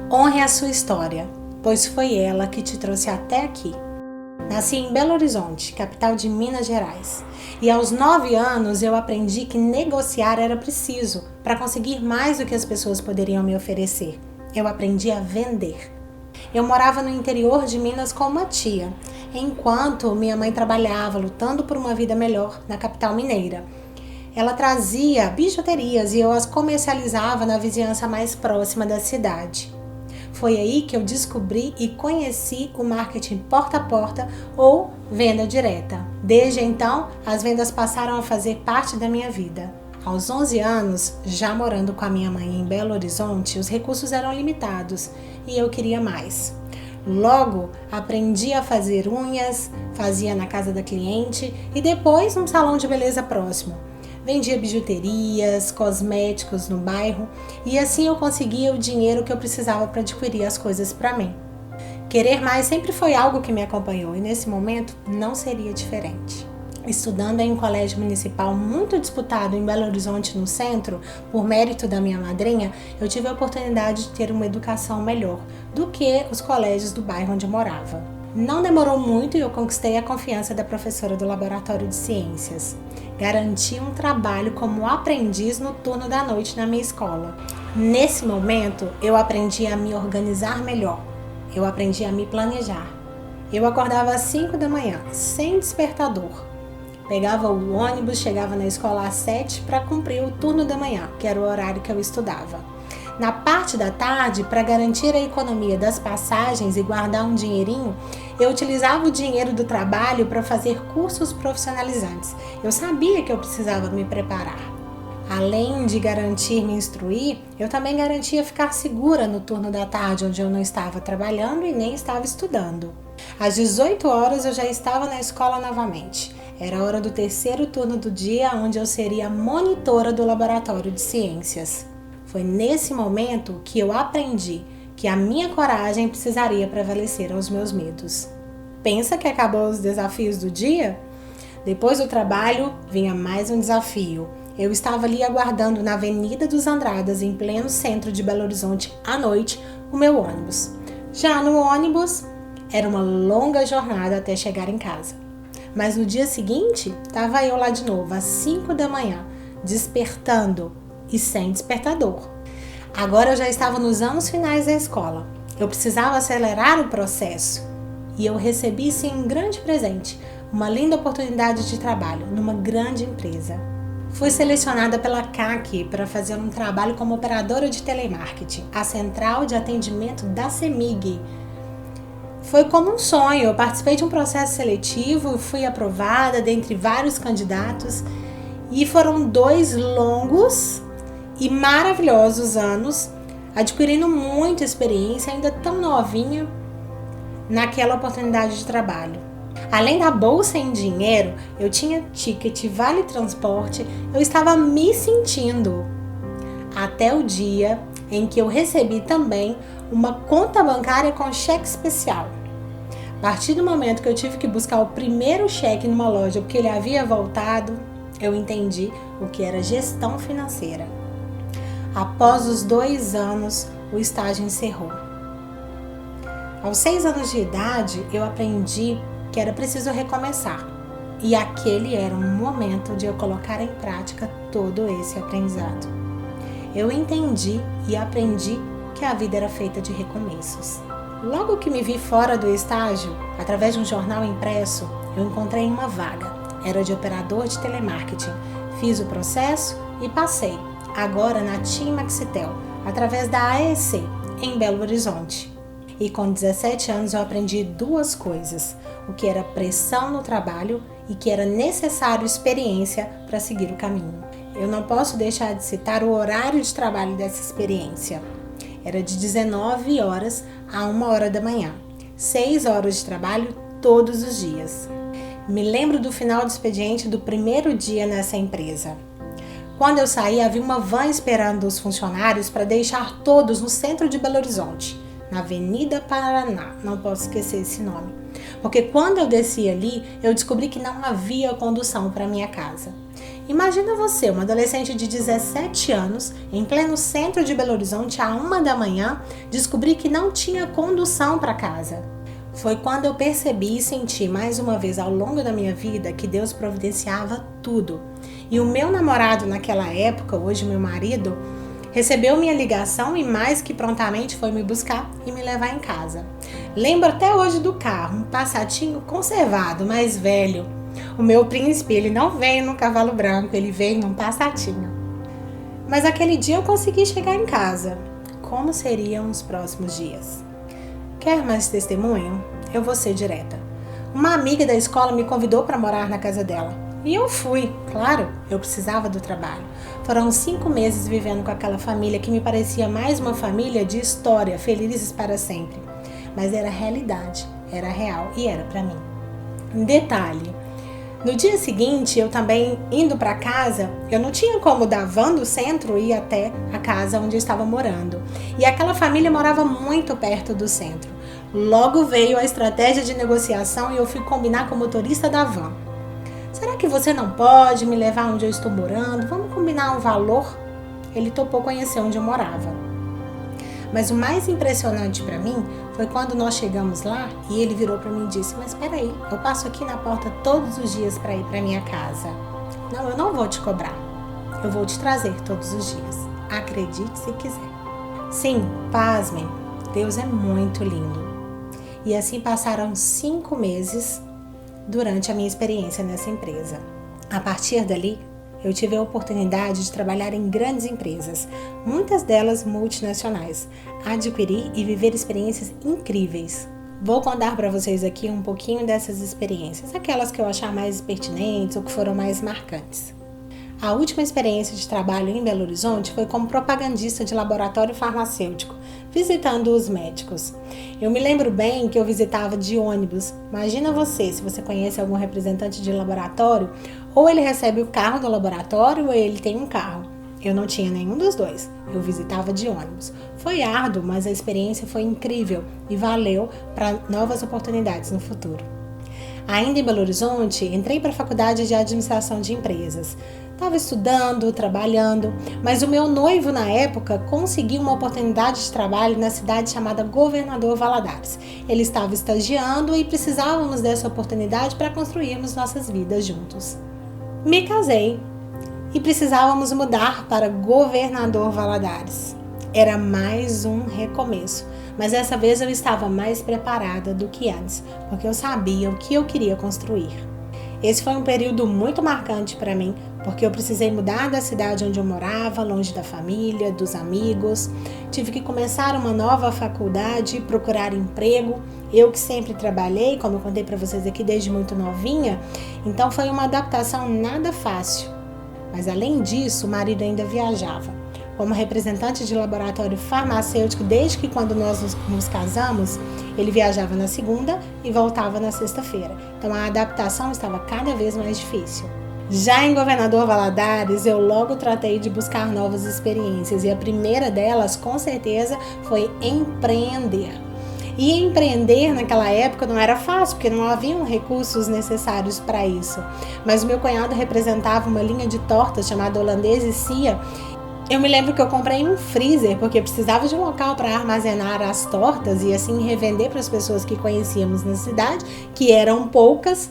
Honre a sua história, pois foi ela que te trouxe até aqui. Nasci em Belo Horizonte, capital de Minas Gerais, e aos 9 anos eu aprendi que negociar era preciso para conseguir mais do que as pessoas poderiam me oferecer. Eu aprendi a vender. Eu morava no interior de Minas com uma tia, enquanto minha mãe trabalhava lutando por uma vida melhor na capital mineira. Ela trazia bijuterias e eu as comercializava na vizinhança mais próxima da cidade. Foi aí que eu descobri e conheci o marketing porta a porta ou venda direta. Desde então, as vendas passaram a fazer parte da minha vida. Aos 11 anos, já morando com a minha mãe em Belo Horizonte, os recursos eram limitados e eu queria mais. Logo, aprendi a fazer unhas, fazia na casa da cliente e depois num salão de beleza próximo. Vendia bijuterias, cosméticos no bairro e assim eu conseguia o dinheiro que eu precisava para adquirir as coisas para mim. Querer mais sempre foi algo que me acompanhou e nesse momento não seria diferente. Estudando em um colégio municipal muito disputado em Belo Horizonte, no centro, por mérito da minha madrinha, eu tive a oportunidade de ter uma educação melhor do que os colégios do bairro onde eu morava. Não demorou muito e eu conquistei a confiança da professora do laboratório de ciências. Garanti um trabalho como aprendiz no turno da noite na minha escola. Nesse momento, eu aprendi a me organizar melhor. Eu aprendi a me planejar. Eu acordava às 5 da manhã, sem despertador. Pegava o ônibus, chegava na escola às 7 para cumprir o turno da manhã, que era o horário que eu estudava. Na parte da tarde, para garantir a economia das passagens e guardar um dinheirinho, eu utilizava o dinheiro do trabalho para fazer cursos profissionalizantes. Eu sabia que eu precisava me preparar. Além de garantir me instruir, eu também garantia ficar segura no turno da tarde, onde eu não estava trabalhando e nem estava estudando. Às 18 horas eu já estava na escola novamente. Era a hora do terceiro turno do dia, onde eu seria monitora do laboratório de ciências. Foi nesse momento que eu aprendi que a minha coragem precisaria prevalecer aos meus medos. Pensa que acabou os desafios do dia? Depois do trabalho, vinha mais um desafio. Eu estava ali aguardando na Avenida dos Andradas, em pleno centro de Belo Horizonte, à noite, o meu ônibus. Já no ônibus, era uma longa jornada até chegar em casa. Mas no dia seguinte, estava eu lá de novo, às 5 da manhã, despertando e sem despertador. Agora eu já estava nos anos finais da escola. Eu precisava acelerar o processo. E eu recebi sim um grande presente, uma linda oportunidade de trabalho numa grande empresa. Fui selecionada pela CAC para fazer um trabalho como operadora de telemarketing, a central de atendimento da CEMIG. Foi como um sonho, eu participei de um processo seletivo e fui aprovada dentre vários candidatos e foram 2 longos e maravilhosos anos, adquirindo muita experiência, ainda tão novinha, naquela oportunidade de trabalho. Além da bolsa em dinheiro, eu tinha ticket, vale transporte, eu estava me sentindo. Até o dia em que eu recebi também uma conta bancária com cheque especial. A partir do momento que eu tive que buscar o primeiro cheque numa loja porque ele havia voltado, eu entendi o que era gestão financeira. Após os 2 anos, o estágio encerrou. Aos 6 anos de idade, eu aprendi que era preciso recomeçar. E aquele era um momento de eu colocar em prática todo esse aprendizado. Eu entendi e aprendi que a vida era feita de recomeços. Logo que me vi fora do estágio, através de um jornal impresso, eu encontrei uma vaga. Era de operador de telemarketing. Fiz o processo e passei. Agora na TIM Maxitel, através da AEC, em Belo Horizonte. E com 17 anos eu aprendi 2 coisas, o que era pressão no trabalho e que era necessário experiência para seguir o caminho. Eu não posso deixar de citar o horário de trabalho dessa experiência. Era de 19 horas a 1 hora da manhã, 6 horas de trabalho todos os dias. Me lembro do final do expediente do primeiro dia nessa empresa. Quando eu saí, havia uma van esperando os funcionários para deixar todos no centro de Belo Horizonte, na Avenida Paraná, não posso esquecer esse nome. Porque quando eu desci ali, eu descobri que não havia condução para minha casa. Imagina você, uma adolescente de 17 anos, em pleno centro de Belo Horizonte, à 1 da manhã, descobrir que não tinha condução para casa. Foi quando eu percebi e senti mais uma vez ao longo da minha vida que Deus providenciava tudo. E o meu namorado naquela época, hoje meu marido, recebeu minha ligação e mais que prontamente foi me buscar e me levar em casa. Lembro até hoje do carro, um Passatinho conservado, mais velho. O meu príncipe, ele não veio num cavalo branco, ele veio num Passatinho. Mas aquele dia eu consegui chegar em casa. Como seriam os próximos dias? Quer mais testemunho? Eu vou ser direta. Uma amiga da escola me convidou para morar na casa dela. E eu fui, claro, eu precisava do trabalho. Foram 5 meses vivendo com aquela família que me parecia mais uma família de história, felizes para sempre. Mas era realidade, era real e era para mim. Um detalhe, no dia seguinte, eu também indo para casa, eu não tinha como da van do centro ir até a casa onde eu estava morando. E aquela família morava muito perto do centro. Logo veio a estratégia de negociação e eu fui combinar com o motorista da van. Será que você não pode me levar onde eu estou morando? Vamos combinar um valor? Ele topou conhecer onde eu morava. Mas o mais impressionante para mim foi quando nós chegamos lá e ele virou para mim e disse: mas espera aí, eu passo aqui na porta todos os dias para ir para minha casa. Não, eu não vou te cobrar. Eu vou te trazer todos os dias. Acredite se quiser. Sim, pasmem, Deus é muito lindo. E assim passaram 5 meses durante a minha experiência nessa empresa. A partir dali, eu tive a oportunidade de trabalhar em grandes empresas, muitas delas multinacionais, adquirir e viver experiências incríveis. Vou contar para vocês aqui um pouquinho dessas experiências, aquelas que eu achar mais pertinentes ou que foram mais marcantes. A última experiência de trabalho em Belo Horizonte foi como propagandista de laboratório farmacêutico, visitando os médicos. Eu me lembro bem que eu visitava de ônibus. Imagina você, se você conhece algum representante de laboratório, ou ele recebe o carro do laboratório ou ele tem um carro. Eu não tinha nenhum dos dois, eu visitava de ônibus. Foi árduo, mas a experiência foi incrível e valeu para novas oportunidades no futuro. Ainda em Belo Horizonte, entrei para a faculdade de administração de empresas. Estava estudando, trabalhando, mas o meu noivo na época conseguiu uma oportunidade de trabalho na cidade chamada Governador Valadares. Ele estava estagiando e precisávamos dessa oportunidade para construirmos nossas vidas juntos. Me casei e precisávamos mudar para Governador Valadares. Era mais um recomeço, mas dessa vez eu estava mais preparada do que antes, porque eu sabia o que eu queria construir. Esse foi um período muito marcante para mim, porque eu precisei mudar da cidade onde eu morava, longe da família, dos amigos. Tive que começar uma nova faculdade, procurar emprego. Eu que sempre trabalhei, como eu contei para vocês aqui desde muito novinha, então foi uma adaptação nada fácil. Mas além disso, o marido ainda viajava. Como representante de laboratório farmacêutico, desde que quando nós nos casamos, ele viajava na segunda e voltava na sexta-feira. Então a adaptação estava cada vez mais difícil. Já em Governador Valadares, eu logo tratei de buscar novas experiências e a primeira delas, com certeza, foi empreender. E empreender naquela época não era fácil, porque não haviam recursos necessários para isso. Mas o meu cunhado representava uma linha de tortas chamada Holandês e Cia. Eu me lembro que eu comprei um freezer, porque eu precisava de um local para armazenar as tortas e assim revender para as pessoas que conhecíamos na cidade, que eram poucas.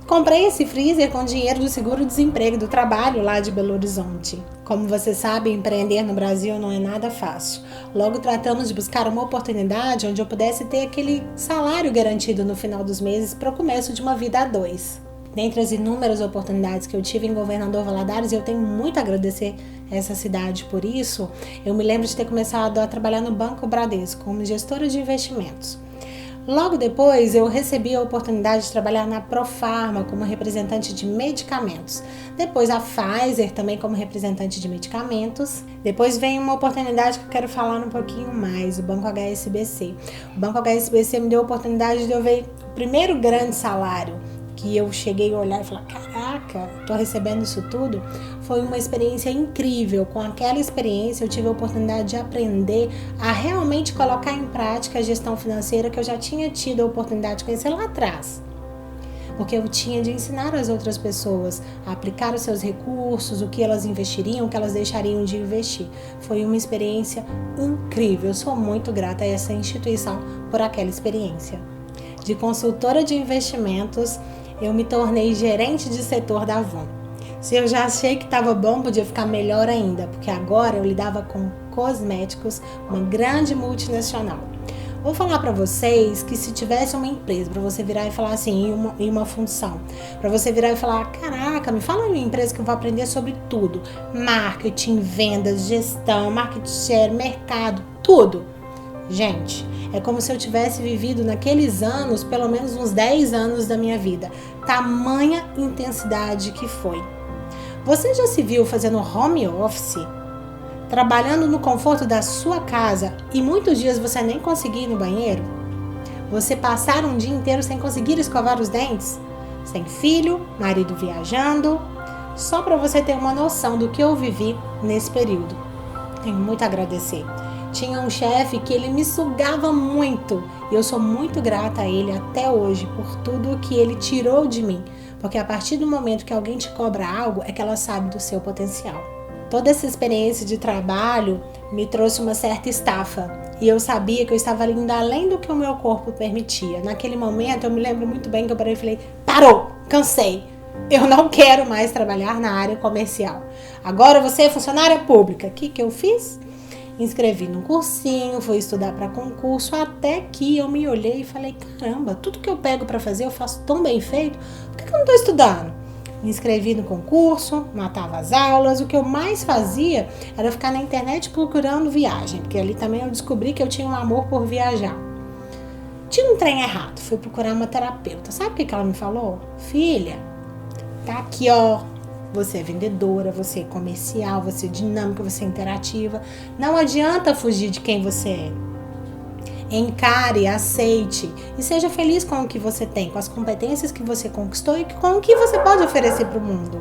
Comprei esse freezer com dinheiro do seguro-desemprego do trabalho lá de Belo Horizonte. Como você sabe, empreender no Brasil não é nada fácil. Logo tratamos de buscar uma oportunidade onde eu pudesse ter aquele salário garantido no final dos meses para o começo de uma vida a dois. Dentre as inúmeras oportunidades que eu tive em Governador Valadares, eu tenho muito a agradecer essa cidade por isso. Eu me lembro de ter começado a trabalhar no Banco Bradesco como gestora de investimentos. Logo depois, eu recebi a oportunidade de trabalhar na Profarma como representante de medicamentos. Depois a Pfizer também como representante de medicamentos. Depois vem uma oportunidade que eu quero falar um pouquinho mais, o Banco HSBC. O Banco HSBC me deu a oportunidade de eu ver o primeiro grande salário que eu cheguei a olhar e falar, caraca, tô recebendo isso tudo. Foi uma experiência incrível. Com aquela experiência eu tive a oportunidade de aprender a realmente colocar em prática a gestão financeira que eu já tinha tido a oportunidade de conhecer lá atrás. porque eu tinha de ensinar as outras pessoas a aplicar os seus recursos, o que elas investiriam, o que elas deixariam de investir. Foi uma experiência incrível. Eu sou muito grata a essa instituição por aquela experiência. De consultora de investimentos, eu me tornei gerente de setor da Avon. Se eu já achei que estava bom, podia ficar melhor ainda, porque agora eu lidava com cosméticos, uma grande multinacional. Vou falar para vocês que se tivesse uma empresa para você virar e falar assim, em uma função, para você virar e falar, caraca, me fala uma empresa que eu vou aprender sobre tudo, marketing, vendas, gestão, market share, mercado, tudo. Gente, é como se eu tivesse vivido naqueles anos, pelo menos uns 10 anos da minha vida, tamanha intensidade que foi. Você já se viu fazendo home office? Trabalhando no conforto da sua casa e muitos dias você nem conseguir ir no banheiro? Você passar um dia inteiro sem conseguir escovar os dentes? Sem filho, marido viajando? Só para você ter uma noção do que eu vivi nesse período. Tenho muito a agradecer. Tinha um chefe que ele me sugava muito e eu sou muito grata a ele até hoje por tudo que ele tirou de mim. Porque a partir do momento que alguém te cobra algo, é que ela sabe do seu potencial. Toda essa experiência de trabalho me trouxe uma certa estafa e eu sabia que eu estava indo além do que o meu corpo permitia. Naquele momento eu me lembro muito bem que eu parei e falei, parou, cansei, eu não quero mais trabalhar na área comercial. Agora você é funcionária pública. O que eu fiz? Inscrevi num cursinho, fui estudar para concurso, até que eu me olhei e falei, caramba, tudo que eu pego para fazer eu faço tão bem feito, por que eu não estou estudando? Me inscrevi no concurso, matava as aulas, o que eu mais fazia era ficar na internet procurando viagem, porque ali também eu descobri que eu tinha um amor por viajar. Tinha um trem errado, fui procurar uma terapeuta. Sabe o que ela me falou? Filha, tá aqui ó, você é vendedora, você é comercial, você é dinâmica, você é interativa. Não adianta fugir de quem você é. Encare, aceite e seja feliz com o que você tem, com as competências que você conquistou e com o que você pode oferecer para o mundo.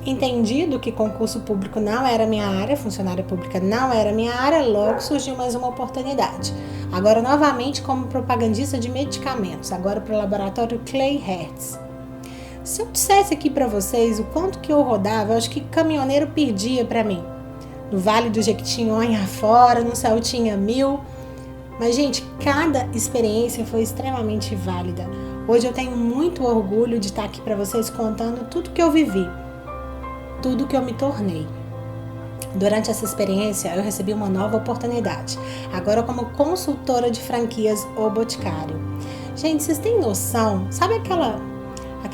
Entendido que concurso público não era minha área, funcionária pública não era minha área, logo surgiu mais uma oportunidade. Agora novamente como propagandista de medicamentos, agora para o laboratório Clay Hertz. Se eu dissesse aqui para vocês o quanto que eu rodava, eu acho que caminhoneiro perdia para mim. No Vale do Jequitinhonha afora, no Celtinha 1000. Mas, gente, cada experiência foi extremamente válida. Hoje eu tenho muito orgulho de estar aqui para vocês contando tudo que eu vivi, tudo que eu me tornei. Durante essa experiência, eu recebi uma nova oportunidade, agora como consultora de franquias O Boticário. Gente, vocês têm noção? Sabe aquela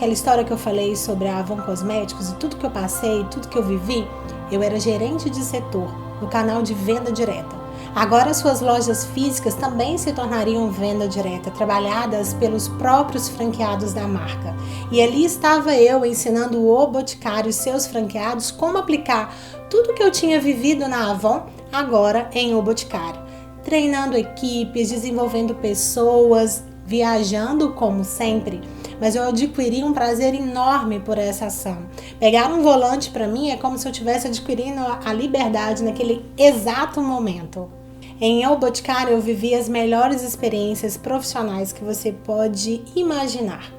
história que eu falei sobre a Avon Cosméticos e tudo que eu passei, tudo que eu vivi? Eu era gerente de setor no canal de venda direta. Agora suas lojas físicas também se tornariam venda direta, trabalhadas pelos próprios franqueados da marca. E ali estava eu ensinando o Boticário e seus franqueados como aplicar tudo que eu tinha vivido na Avon, agora em O Boticário. Treinando equipes, desenvolvendo pessoas, viajando como sempre. Mas eu adquiri um prazer enorme por essa ação. Pegar um volante para mim é como se eu estivesse adquirindo a liberdade naquele exato momento. Em O Boticário eu vivi as melhores experiências profissionais que você pode imaginar.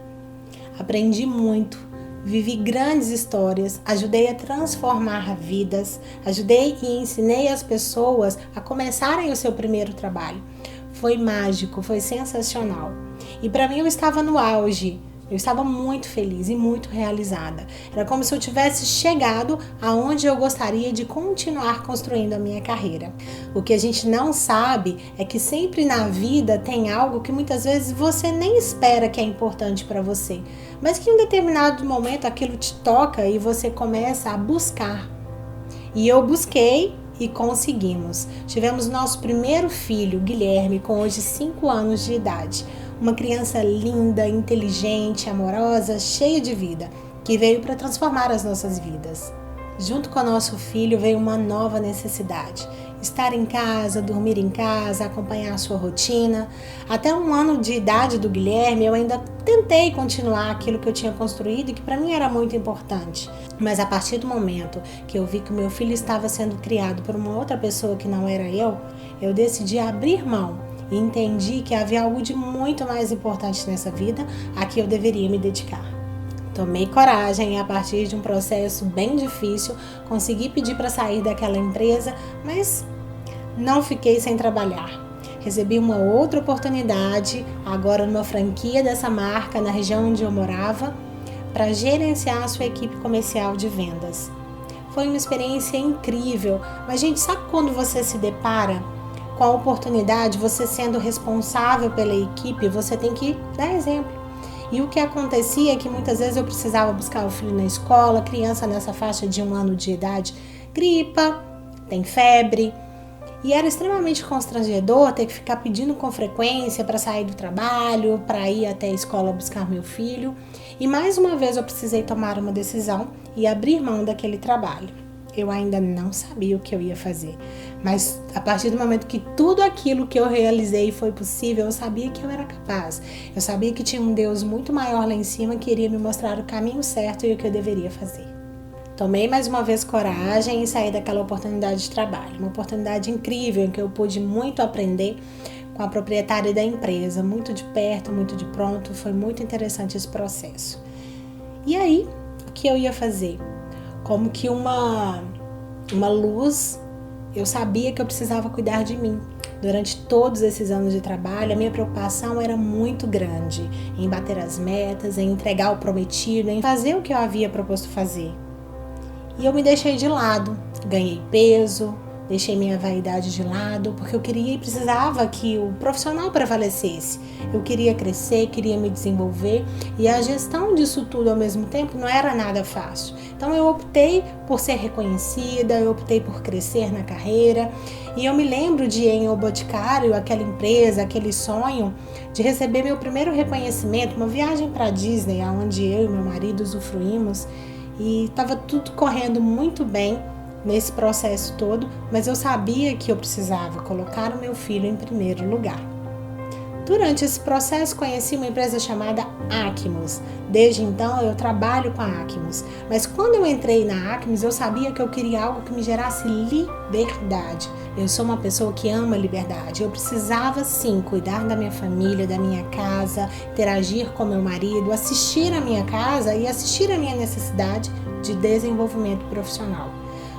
Aprendi muito, vivi grandes histórias, ajudei a transformar vidas, ajudei e ensinei as pessoas a começarem o seu primeiro trabalho. Foi mágico, foi sensacional. E para mim eu estava no auge. Eu estava muito feliz e muito realizada. Era como se eu tivesse chegado aonde eu gostaria de continuar construindo a minha carreira. O que a gente não sabe é que sempre na vida tem algo que muitas vezes você nem espera que é importante para você, mas que em um determinado momento aquilo te toca e você começa a buscar. E eu busquei e conseguimos. Tivemos nosso primeiro filho, Guilherme, com hoje 5 anos de idade. Uma criança linda, inteligente, amorosa, cheia de vida, que veio para transformar as nossas vidas. Junto com o nosso filho veio uma nova necessidade. Estar em casa, dormir em casa, acompanhar a sua rotina. Até 1 ano de idade do Guilherme, eu ainda tentei continuar aquilo que eu tinha construído e que para mim era muito importante. Mas a partir do momento que eu vi que o meu filho estava sendo criado por uma outra pessoa que não era eu decidi abrir mão e entendi que havia algo de muito mais importante nessa vida a que eu deveria me dedicar. Tomei coragem e, a partir de um processo bem difícil, consegui pedir para sair daquela empresa, mas não fiquei sem trabalhar. Recebi uma outra oportunidade, agora numa franquia dessa marca na região onde eu morava, para gerenciar a sua equipe comercial de vendas. Foi uma experiência incrível, mas gente, sabe quando você se depara com a oportunidade, você sendo responsável pela equipe, você tem que dar exemplo. E o que acontecia é que muitas vezes eu precisava buscar o filho na escola, criança nessa faixa de 1 ano de idade, gripa, tem febre, e era extremamente constrangedor ter que ficar pedindo com frequência para sair do trabalho, para ir até a escola buscar meu filho. E mais uma vez eu precisei tomar uma decisão e abrir mão daquele trabalho. Eu ainda não sabia o que eu ia fazer, mas a partir do momento que tudo aquilo que eu realizei foi possível, eu sabia que eu era capaz. Eu sabia que tinha um Deus muito maior lá em cima que iria me mostrar o caminho certo e o que eu deveria fazer. Tomei mais uma vez coragem e saí daquela oportunidade de trabalho. Uma oportunidade incrível em que eu pude muito aprender com a proprietária da empresa, muito de perto, muito de pronto. Foi muito interessante esse processo. E aí, o que eu ia fazer? Como que uma luz, eu sabia que eu precisava cuidar de mim. Durante todos esses anos de trabalho, a minha preocupação era muito grande em bater as metas, em entregar o prometido, em fazer o que eu havia proposto fazer. E eu me deixei de lado, ganhei peso, deixei minha vaidade de lado, porque eu queria e precisava que o profissional prevalecesse. Eu queria crescer, queria me desenvolver, e a gestão disso tudo ao mesmo tempo não era nada fácil. Então eu optei por ser reconhecida, eu optei por crescer na carreira, e eu me lembro de em O Boticário, aquela empresa, aquele sonho, de receber meu primeiro reconhecimento, uma viagem para a Disney, onde eu e meu marido usufruímos, e estava tudo correndo muito bem nesse processo todo, mas eu sabia que eu precisava colocar o meu filho em primeiro lugar. Durante esse processo conheci uma empresa chamada Acmos. Desde então eu trabalho com a Acmos, mas quando eu entrei na Acmos eu sabia que eu queria algo que me gerasse liberdade. Eu sou uma pessoa que ama liberdade. Eu precisava sim cuidar da minha família, da minha casa, interagir com meu marido, assistir a minha casa e assistir a minha necessidade de desenvolvimento profissional.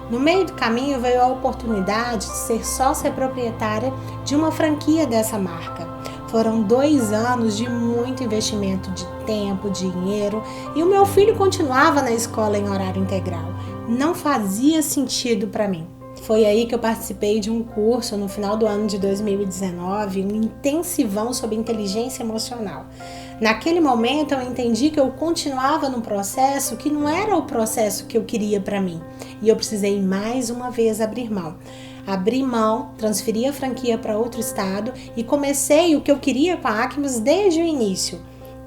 No meio do caminho veio a oportunidade de ser sócia proprietária de uma franquia dessa marca. Foram 2 anos de muito investimento de tempo, dinheiro, e o meu filho continuava na escola em horário integral. Não fazia sentido para mim. Foi aí que eu participei de um curso no final do ano de 2019, um intensivão sobre inteligência emocional. Naquele momento eu entendi que eu continuava num processo que não era o processo que eu queria para mim. E eu precisei mais uma vez abrir mão. Abri mão, transferi a franquia para outro estado e comecei o que eu queria com a Acmos desde o início,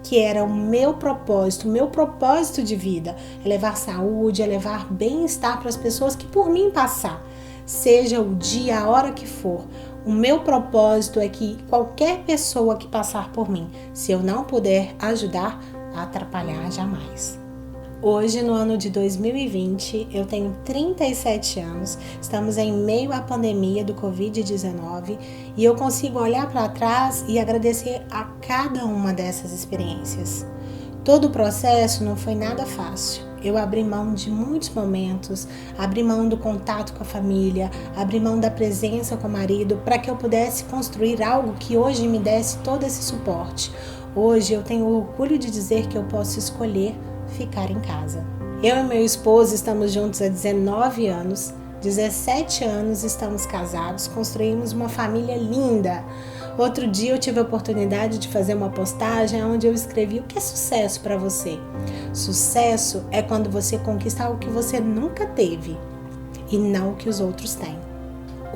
que era o meu propósito de vida, é levar saúde, é levar bem-estar para as pessoas que por mim passar, seja o dia, a hora que for. O meu propósito é que qualquer pessoa que passar por mim, se eu não puder ajudar, atrapalhar jamais. Hoje, no ano de 2020, eu tenho 37 anos, estamos em meio à pandemia do Covid-19 e eu consigo olhar para trás e agradecer a cada uma dessas experiências. Todo o processo não foi nada fácil. Eu abri mão de muitos momentos, abri mão do contato com a família, abri mão da presença com o marido para que eu pudesse construir algo que hoje me desse todo esse suporte. Hoje eu tenho orgulho de dizer que eu posso escolher ficar em casa. Eu e meu esposo estamos juntos há 19 anos, 17 anos estamos casados, construímos uma família linda. Outro dia eu tive a oportunidade de fazer uma postagem onde eu escrevi: o que é sucesso para você? Sucesso é quando você conquista algo que você nunca teve e não o que os outros têm.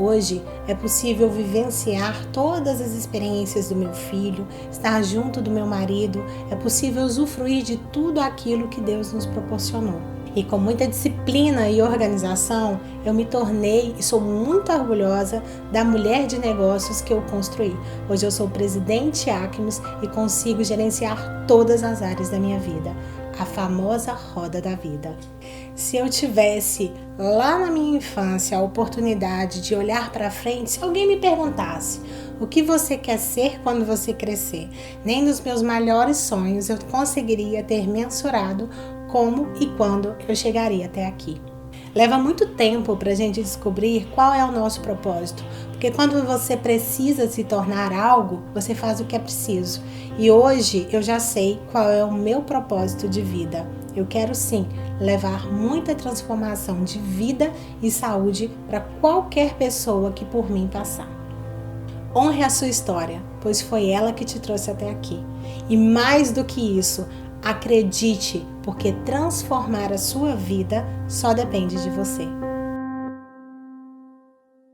Hoje é possível vivenciar todas as experiências do meu filho, estar junto do meu marido, é possível usufruir de tudo aquilo que Deus nos proporcionou. E com muita disciplina e organização, eu me tornei e sou muito orgulhosa da mulher de negócios que eu construí. Hoje eu sou presidente Acmos e consigo gerenciar todas as áreas da minha vida. A famosa roda da vida. Se eu tivesse lá na minha infância a oportunidade de olhar para frente, se alguém me perguntasse: o que você quer ser quando você crescer. Nem nos meus maiores sonhos eu conseguiria ter mensurado como e quando eu chegaria até aqui. Leva muito tempo para a gente descobrir qual é o nosso propósito, porque quando você precisa se tornar algo, você faz o que é preciso. E hoje eu já sei qual é o meu propósito de vida. Eu quero sim levar muita transformação de vida e saúde para qualquer pessoa que por mim passar. Honre a sua história, pois foi ela que te trouxe até aqui. E mais do que isso, acredite, porque transformar a sua vida só depende de você.